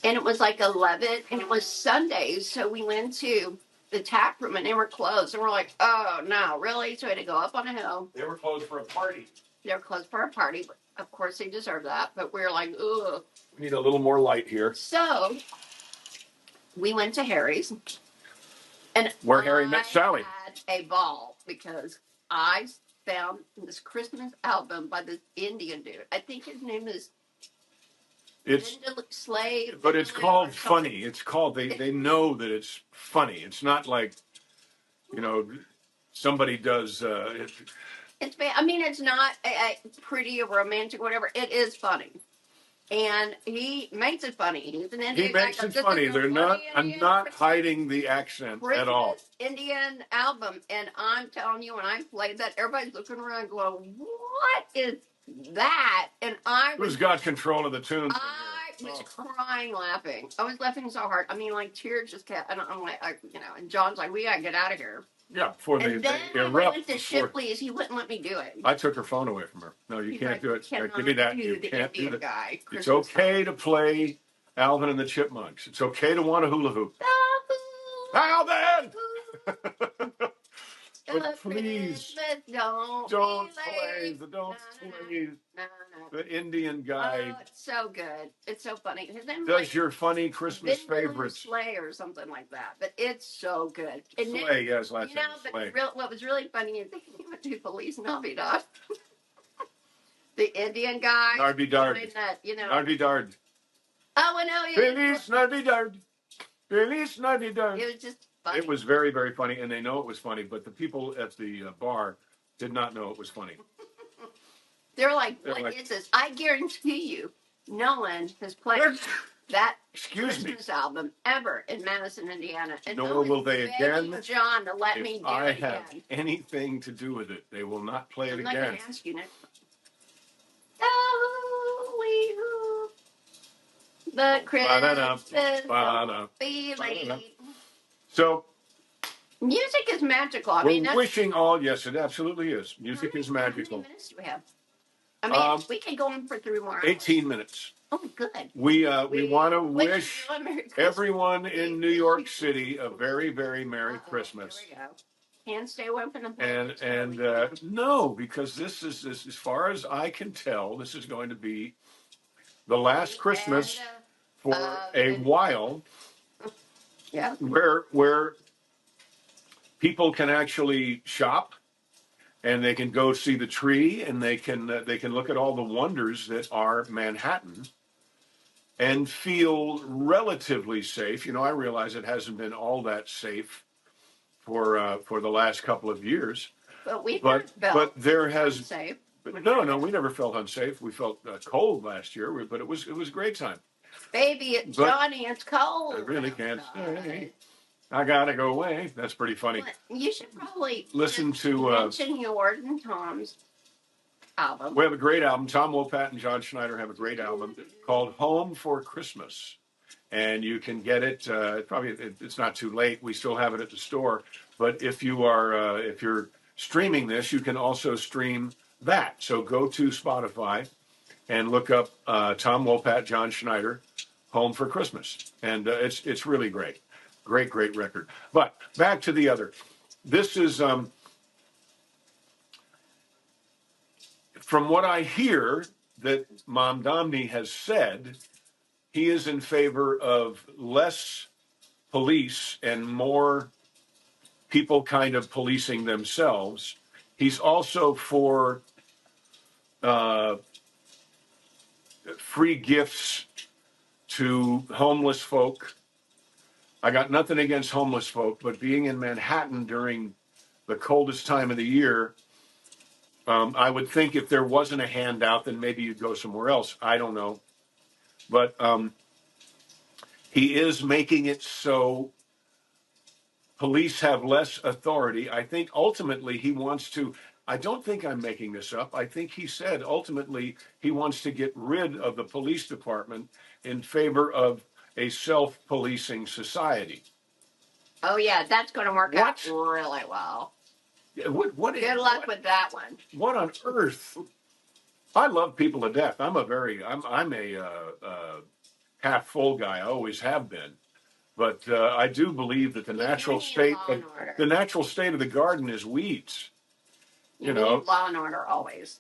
it was like 11, and it was Sundays, so we went to the tap room, and they were closed, and we're like, oh no, really? So we had to go up on a hill. They were closed for a party. They were closed for a party, but of course they deserve that. But we were like, ugh. We need a little more light here. So we went to Harry's, and Where Harry met Sally. Had a ball because I found this Christmas album by this Indian dude. I think his name is Slade. But it's called funny. It's called, they know that it's funny. It's not like, somebody does. I mean, it's not a pretty or romantic or whatever. It is funny. And he makes it funny. He's an Indian. He makes it funny. I'm not hiding the accent at all. Indian album, and I'm telling you, when I played that, everybody's looking around, going, "What is that?" And who's got control of the tune? I was crying, laughing. I was laughing so hard. I mean, like tears just kept. I'm like, And John's like, "We gotta get out of here." Yeah, before they then erupt. when I went to Shipley's, he wouldn't let me do it. I took her phone away from her. No, you can't do it. Give me that. You can't do that. Guy. It's okay to play Alvin and the Chipmunks. It's okay to want a hula hoop. Alvin! But please don't play the Indian guy. Oh, it's so good. It's so funny. His name does your funny Christmas favorites. Slay or something like that. But it's so good. Slay, yes, last name Slay. What was really funny is he went to Police Nobby Dog. The Indian guy. Narby Dard. Narby Dard. Oh, I know. Police Narby Dard. Police Narby Dard. It was just funny. It was very, very funny, and they know it was funny, but the people at the bar did not know it was funny. They're like, what is this? I guarantee you, no one has played that Christmas album ever in Madison, Indiana. And nor will they again. John to let me do it I have anything to do with it. They will not play it again. I'm not going to ask you next. Oh, the Christmas feeling. So, music is magical. We're wishing all. Yes, it absolutely is. Music is magical. How many minutes do we have? I mean, we can go on for 3 more hours. 18 minutes. Oh, good. We want to wish everyone in New York City a very, very Merry Christmas. There we go. Can't stay away from the and no, because this is as far as I can tell, this is going to be the last Christmas for a while. Yeah. Where people can actually shop. And they can go see the tree, and they can look at all the wonders that are Manhattan, and feel relatively safe. I realize it hasn't been all that safe for the last couple of years. But there has unsafe. No, we never felt unsafe. We felt cold last year, but it was a great time. Baby, it's Johnny. It's cold. I really can't stay. I gotta go away. That's pretty funny. You should probably listen to mention yours and Tom's album. We have a great album. Tom Wopat and John Schneider have a great album called Home for Christmas, and you can get it. It's not too late. We still have it at the store. But if you're streaming this, you can also stream that. So go to Spotify and look up Tom Wopat, John Schneider, Home for Christmas, and it's really great. Great record. But back to the other. This is, from what I hear that Mom Domney has said, he is in favor of less police and more people kind of policing themselves. He's also for free gifts to homeless folk. I got nothing against homeless folk, but being in Manhattan during the coldest time of the year, I would think if there wasn't a handout, then maybe you'd go somewhere else. I don't know. But he is making it so police have less authority. I think ultimately he wants to, I don't think I'm making this up. I think he said ultimately he wants to get rid of the police department in favor of a self-policing society. Oh, yeah, that's going to work out really well. Good luck with that one. What on earth I love people to death. I'm a half full guy. I always have been. But I do believe that the You natural need state law and order. the natural state of the garden is weeds. You know, need law and order always.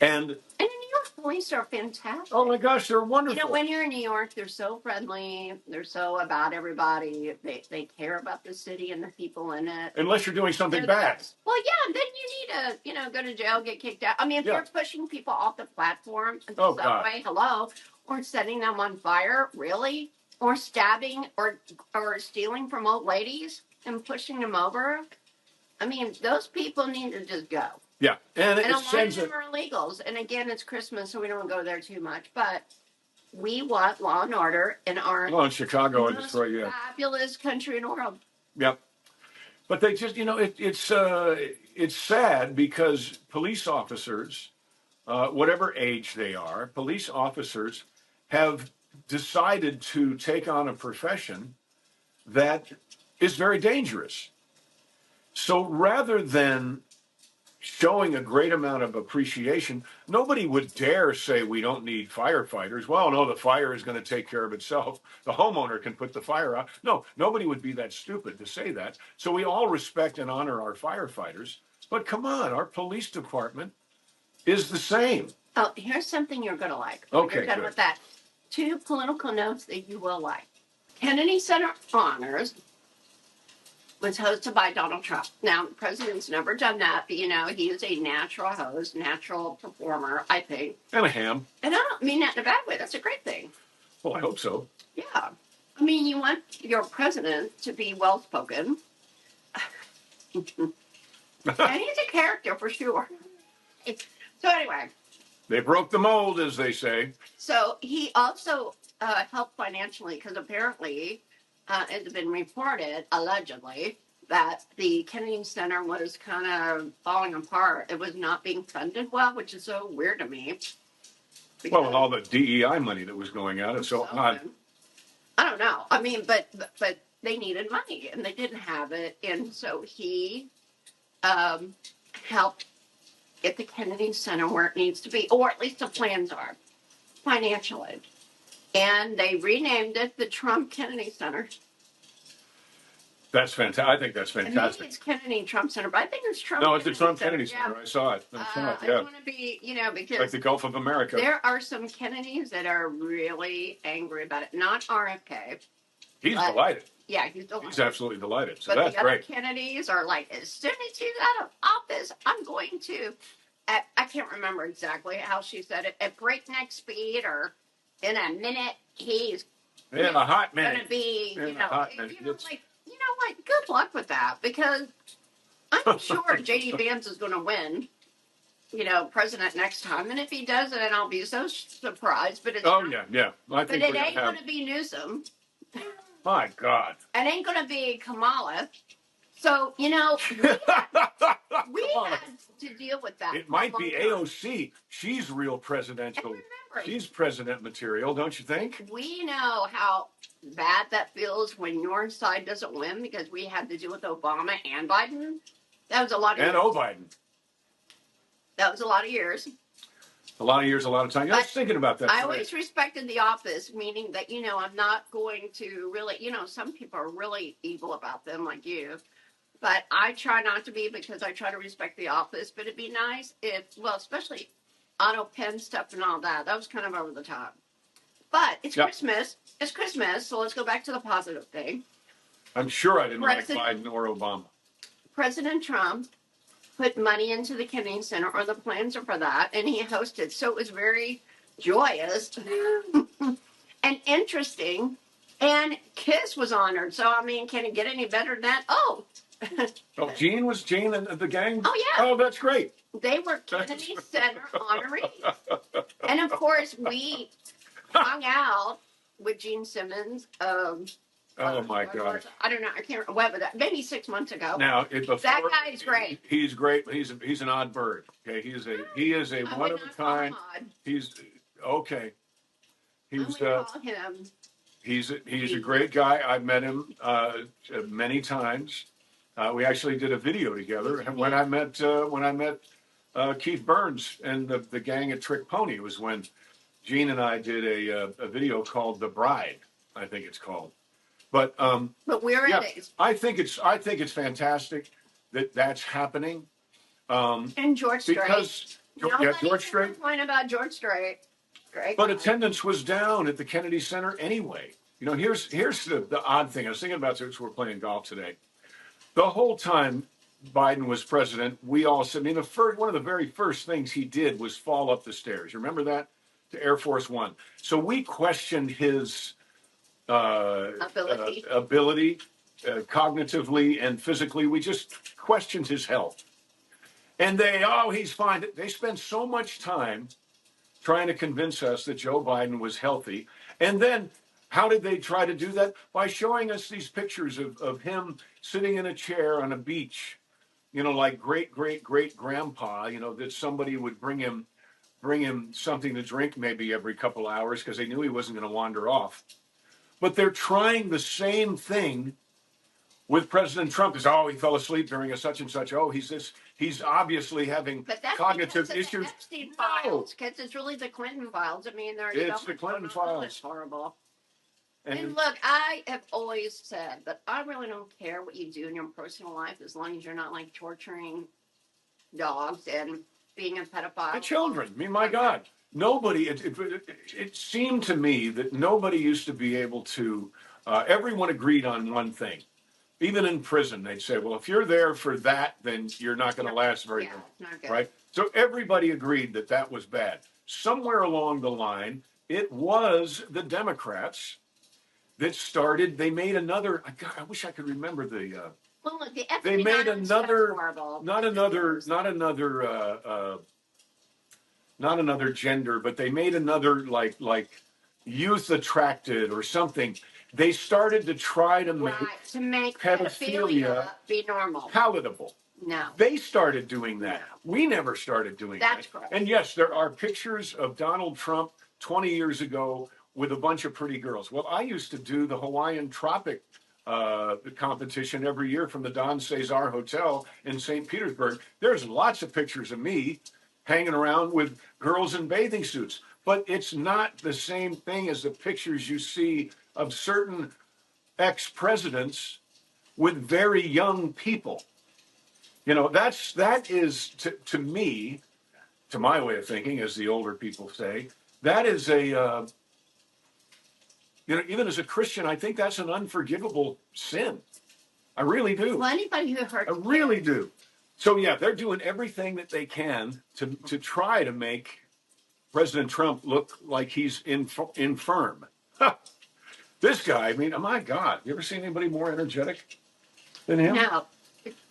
and And in New York, police are fantastic. oh my gosh, they're wonderful. You know, when you're in New York, they're so friendly. They're so about everybody. They care about the city and the people in it. Unless you're doing something They're bad. Well, yeah, then you need to, go to jail, get kicked out. I mean, if Yeah. you're pushing people off the platform, the Oh, subway, hello, or setting them on fire, really, or stabbing or stealing from old ladies and pushing them over. I mean, those people need to just go. Yeah, and a lot of them are illegals. And again, it's Christmas, so we don't go there too much. But we want law and order in our in Chicago and most Detroit, yeah. fabulous country in the world. Yep. But they just, it's sad because police officers, whatever age they are, police officers have decided to take on a profession that is very dangerous. So rather than showing a great amount of appreciation, nobody would dare say we don't need firefighters. Well, no, the fire is going to take care of itself. The homeowner can put the fire out. No, nobody would be that stupid to say that. So we all respect and honor our firefighters. But come on, our police department is the same. Oh, here's something you're going to like. Okay, you're done good. with that. 2 political notes that you will like. Kennedy Center Honors was hosted by Donald Trump. Now, the president's never done that, but he is a natural host, natural performer, I think. And a ham. And I don't mean that in a bad way. That's a great thing. Well, I hope so. Yeah. I mean, you want your president to be well-spoken. And he's a character for sure. So anyway. They broke the mold, as they say. So he also helped financially because apparently it's been reported, allegedly, that the Kennedy Center was kind of falling apart. It was not being funded well, which is so weird to me. Well, with all the DEI money that was going out, it's so odd. I don't know. I mean, but they needed money and they didn't have it, and so he helped get the Kennedy Center where it needs to be, or at least the plans are financially. And they renamed it the Trump Kennedy Center. That's fantastic. I think that's fantastic. Maybe it's Kennedy Trump Center, but I think it's Trump. No, it's the Trump Kennedy Center. Yeah. I saw it. I don't want to be, because like the Gulf of America. There are some Kennedys that are really angry about it. Not RFK. He's delighted. Yeah, he's delighted. He's absolutely delighted. So but that's the other great. Kennedys are like, as soon as he's out of office, I'm going to. I can't remember exactly how she said it. At breakneck speed, or in a minute, he's in a hot minute. Going to be, in a hot minute. Like, you know what? Good luck with that, because I'm sure J.D. Vance is going to win. President next time, and if he doesn't, I'll be so surprised. But it's yeah. I think it ain't going to be Newsom. My God. It ain't going to be Kamala. So, we had to deal with that. It might be AOC. She's real presidential. She's president material, don't you think? We know how bad that feels when your side doesn't win, because we had to deal with Obama and Biden. That was a lot of years. And Biden. That was a lot of years. A lot of years, a lot of time. I was thinking about that. I always respected the office, meaning that, I'm not going to really, some people are really evil about them, like you. But I try not to be, because I try to respect the office. But it'd be nice if, especially auto pen stuff and all that. That was kind of over the top. But it's Christmas. It's Christmas, so let's go back to the positive thing. I'm sure I didn't like Biden or Obama. President Trump put money into the Kennedy Center, or the plans are for that, and he hosted. So it was very joyous and interesting. And Kiss was honored. So, can it get any better than that? Oh, Gene and the gang? Oh, yeah. Oh, that's great. They were Kennedy Center honorees. And, of course, we hung out with Gene Simmons. Oh, my God. I don't know. I can't remember. What was that? Maybe 6 months ago. Now, that guy's great. He's great, but he's an odd bird. Okay, he is a one of a kind. He's okay. He's call him. He's a great guy. I've met him many times. We actually did a video together when I met Keith Burns and the gang at Trick Pony. It was when Gene and I did a video called "The Bride," I think it's called. But we're yeah, in it. I think it's fantastic that that's happening. And George Strait. Because George Strait. Complain about George Strait. Great. But attendance was down at the Kennedy Center anyway. You know, here's the odd thing. I was thinking about this. We're playing golf today. The whole time Biden was president, we all said, I mean, one of the very first things he did was fall up the stairs. You remember that? To Air Force One. So we questioned his ability cognitively and physically. We just questioned his health. And he's fine. They spend so much time trying to convince us that Joe Biden was healthy. And then how did they try to do that? By showing us these pictures of him sitting in a chair on a beach, you know, like great grandpa, you know, that somebody would bring him something to drink maybe every couple hours because they knew he wasn't going to wander off. But they're trying the same thing with President Trump. Is he fell asleep during a such and such. Oh, he's obviously having cognitive issues. Epstein files, because it's really the Clinton files. I mean, it's the Clinton files. It's horrible. And look, I have always said that I really don't care what you do in your personal life as long as you're not like torturing dogs and being a pedophile. The children. I mean, my God. Nobody, it seemed to me that nobody used to be able to, everyone agreed on one thing. Even in prison, they'd say, well, if you're there for that, then you're not going to last very long. Right? So everybody agreed that that was bad. Somewhere along the line, it was the Democrats that started, they made another, God, I wish I could remember the, well, look, the they made another, not another gender, but they made another like youth attracted or something. They started to try to make pedophilia be normal, palatable. No, they started doing that. No. We never started doing That's that. Correct. And yes, there are pictures of Donald Trump 20 years ago with a bunch of pretty girls. Well, I used to do the Hawaiian Tropic competition every year from the Don Cesar Hotel in St. Petersburg. There's lots of pictures of me hanging around with girls in bathing suits. But it's not the same thing as the pictures you see of certain ex-presidents with very young people. You know, that is to me, to my way of thinking, as the older people say, that is a you know, even as a Christian, I think that's an unforgivable sin. I really do. Well, anybody who hurts, I really do. So yeah, they're doing everything that they can to try to make President Trump look like he's infirm. This guy, I mean, oh my God, you ever seen anybody more energetic than him? No.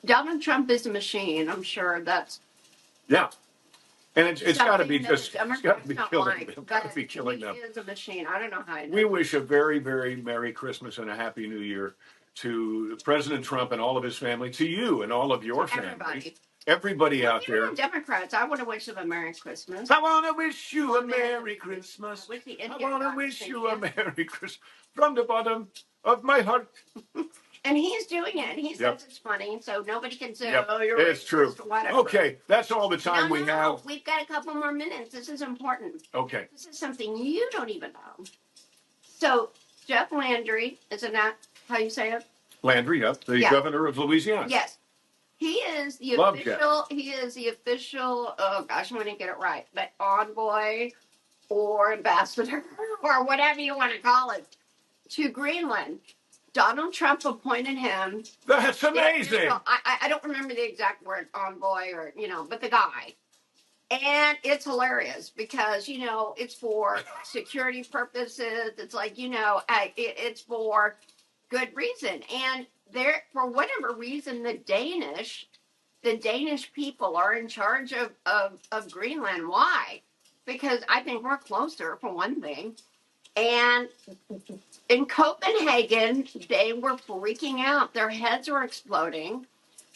Donald Trump is a machine. I'm sure that's. Yeah. And it's got to be just, it's got to be killing them. It's got to be killing them. He is a machine. I don't know how. We wish a very, very Merry Christmas and a Happy New Year to President Trump and all of his family, to you and all of your family. Everybody out there. Democrats, I want to wish them a Merry Christmas. I want to wish you a Merry Christmas. I want to wish you a Merry Christmas from the bottom of my heart. And he's doing it. He says it's funny, so nobody can say, oh, you're it's true. Whatever. Okay, that's all the time we have. We've got a couple more minutes. This is important. Okay. This is something you don't even know. So, Jeff Landry, isn't that how you say it? Landry, yep, the governor of Louisiana. Yes. He is the official, oh gosh, I'm going to get it right, but envoy or ambassador or whatever you want to call it to Greenland. Donald Trump appointed him. That's amazing. I don't remember the exact word, envoy or, but the guy. And it's hilarious because, it's for security purposes. It's like, it's for good reason. And for whatever reason, the Danish people are in charge of Greenland. Why? Because I think we're closer, for one thing. And in Copenhagen, they were freaking out. Their heads were exploding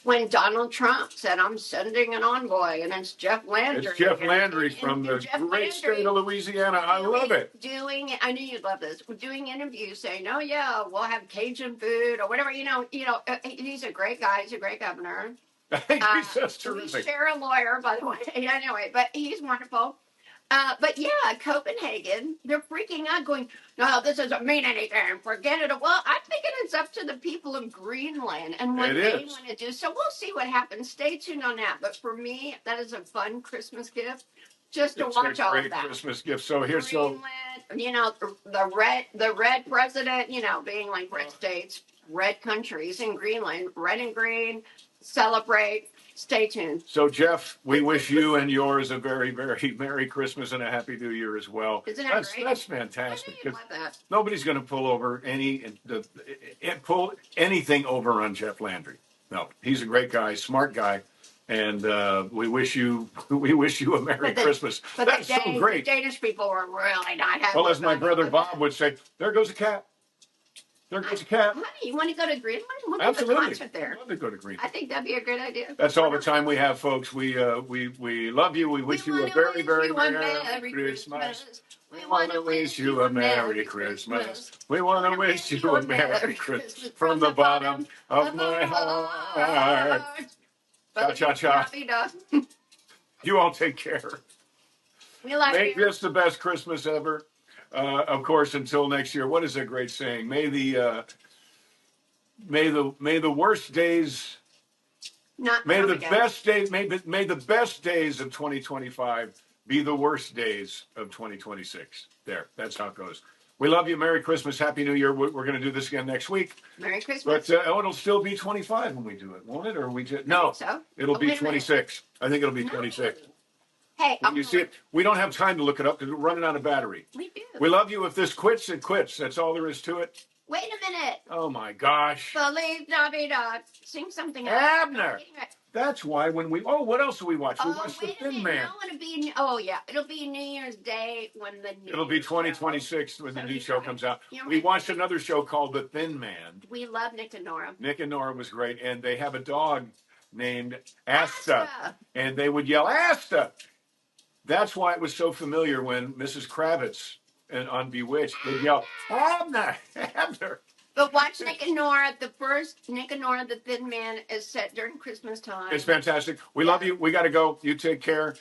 when Donald Trump said, I'm sending an envoy, and it's Jeff Landry. It's Jeff Landry from the great state of Louisiana. I love it. I knew you'd love this. Doing interviews saying, oh, yeah, we'll have Cajun food or whatever. He's a great guy. He's a great governor. That's We terrific. share a lawyer, by the way. Anyway, but he's wonderful. But yeah, Copenhagen, they're freaking out, going, "No, this doesn't mean anything. Forget it." Well, I'm thinking it's up to the people of Greenland and what It they is. want to do. So we'll see what happens. Stay tuned on that. But for me, that is a fun Christmas gift, just to It's a watch all of great that. Christmas gift. So here's Greenland, the red president, being like red states, red countries in Greenland, red and green, celebrate. Stay tuned. So Jeff, we wish you and yours a very, very Merry Christmas and a Happy New Year as well. Isn't that great? That's fantastic. I love that. Nobody's going to pull anything over on Jeff Landry. No, he's a great guy, smart guy, and we wish you a Merry Christmas. That's so great. The Danish people were really not happy. Well, as my brother Bob would say, there goes a cat. There goes a cat. Honey, you want to go to Greenland? We'll Absolutely. do the concert there. I'd love to go to Greenland. I think that'd be a great idea. That's all the time we have, folks. We love you. We wish you a very, very Merry Christmas. We want to wish you a Merry Christmas. We want to wish you a Merry Christmas from the bottom of my heart. Cha-cha-cha. You all take care. We love Make you. this the best Christmas ever. Of course, until next year. What is that great saying? May the worst days, may the best days of 2025 be the worst days of 2026. There, that's how it goes. We love you. Merry Christmas. Happy New Year. We're going to do this again next week. Merry Christmas. But it'll still be 25 when we do it, won't it? Or we just no? So. It'll be 26. I think it'll be 26. Hey, you see it? We don't have time to look it up because we're running out of battery. We do. We love you. If this quits, it quits. That's all there is to it. Wait a minute. Oh my gosh. Feliz Navidad. Sing something else. Abner. That's why when we what else do we watch? We watch The Thin Man. It'll be New Year's Day when It'll be 2026 when the new show comes out. We watched another show called The Thin Man. We love Nick and Nora. Nick and Nora was great, and they have a dog named Asta, and they would yell Asta. That's why it was so familiar when Mrs. Kravitz on Bewitched would yell Abner, Abner. But watch Nick and Nora. The first Nick and Nora, The Thin Man, is set during Christmas time. It's fantastic. We love you. We got to go. You take care.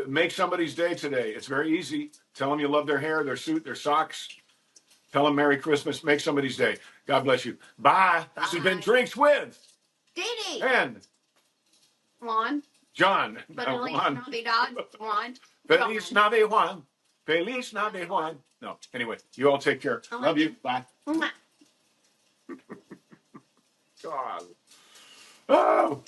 Make somebody's day today. It's very easy. Tell them you love their hair, their suit, their socks. Tell them Merry Christmas. Make somebody's day. God bless you. Bye. This has been Drinks with Dee and Juan. John. Feliz Navidad. Juan. Feliz Navidad, Juan. Feliz Navidad, Juan. No. Anyway, you all take care. Love you. Bye. God. Oh.